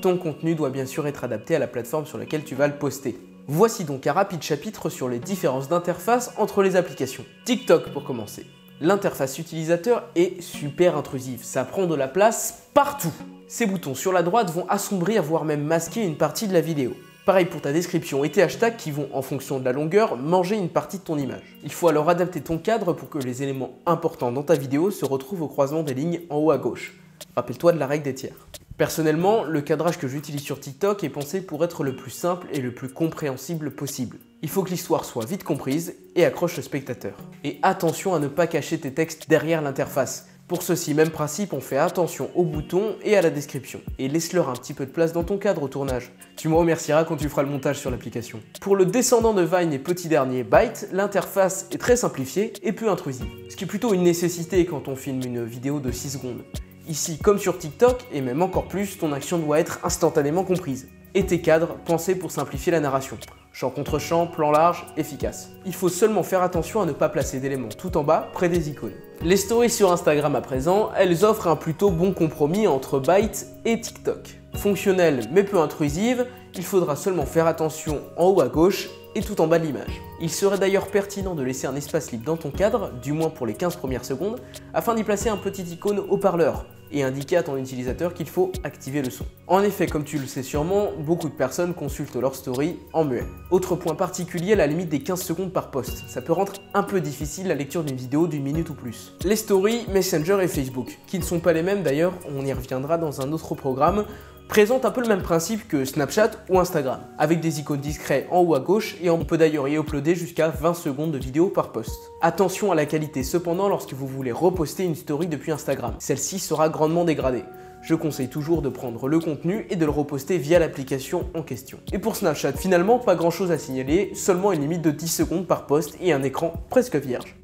ton contenu doit bien sûr être adapté à la plateforme sur laquelle tu vas le poster. Voici donc un rapide chapitre sur les différences d'interface entre les applications. TikTok pour commencer. L'interface utilisateur est super intrusive, ça prend de la place partout. Ces boutons sur la droite vont assombrir voire même masquer une partie de la vidéo. Pareil pour ta description et tes hashtags qui vont, en fonction de la longueur, manger une partie de ton image. Il faut alors adapter ton cadre pour que les éléments importants dans ta vidéo se retrouvent au croisement des lignes en haut à gauche. Rappelle-toi de la règle des tiers. Personnellement, le cadrage que j'utilise sur TikTok est pensé pour être le plus simple et le plus compréhensible possible. Il faut que l'histoire soit vite comprise et accroche le spectateur. Et attention à ne pas cacher tes textes derrière l'interface. Pour ceci, même principe, on fait attention aux boutons et à la description. Et laisse-leur un petit peu de place dans ton cadre au tournage. Tu me remercieras quand tu feras le montage sur l'application. Pour le descendant de Vine et petit dernier Byte, l'interface est très simplifiée et peu intrusive. Ce qui est plutôt une nécessité quand on filme une vidéo de 6 secondes. Ici, comme sur TikTok, et même encore plus, ton action doit être instantanément comprise. Et tes cadres, pensés pour simplifier la narration. Champ contre champ, plan large, efficace. Il faut seulement faire attention à ne pas placer d'éléments tout en bas, près des icônes. Les stories sur Instagram à présent, elles offrent un plutôt bon compromis entre Byte et TikTok. Fonctionnelle mais peu intrusive, il faudra seulement faire attention en haut à gauche et tout en bas de l'image. Il serait d'ailleurs pertinent de laisser un espace libre dans ton cadre, du moins pour les 15 premières secondes, afin d'y placer un petit icône haut-parleur et indiquer à ton utilisateur qu'il faut activer le son. En effet, comme tu le sais sûrement, beaucoup de personnes consultent leur story en muet. Autre point particulier, la limite des 15 secondes par post. Ça peut rendre un peu difficile la lecture d'une vidéo d'une minute ou plus. Les stories, Messenger et Facebook, qui ne sont pas les mêmes d'ailleurs, on y reviendra dans un autre programme, présente un peu le même principe que Snapchat ou Instagram, avec des icônes discrets en haut à gauche et on peut d'ailleurs y uploader jusqu'à 20 secondes de vidéo par post. Attention à la qualité cependant lorsque vous voulez reposter une story depuis Instagram, celle-ci sera grandement dégradée. Je conseille toujours de prendre le contenu et de le reposter via l'application en question. Et pour Snapchat, finalement, pas grand chose à signaler, seulement une limite de 10 secondes par post et un écran presque vierge.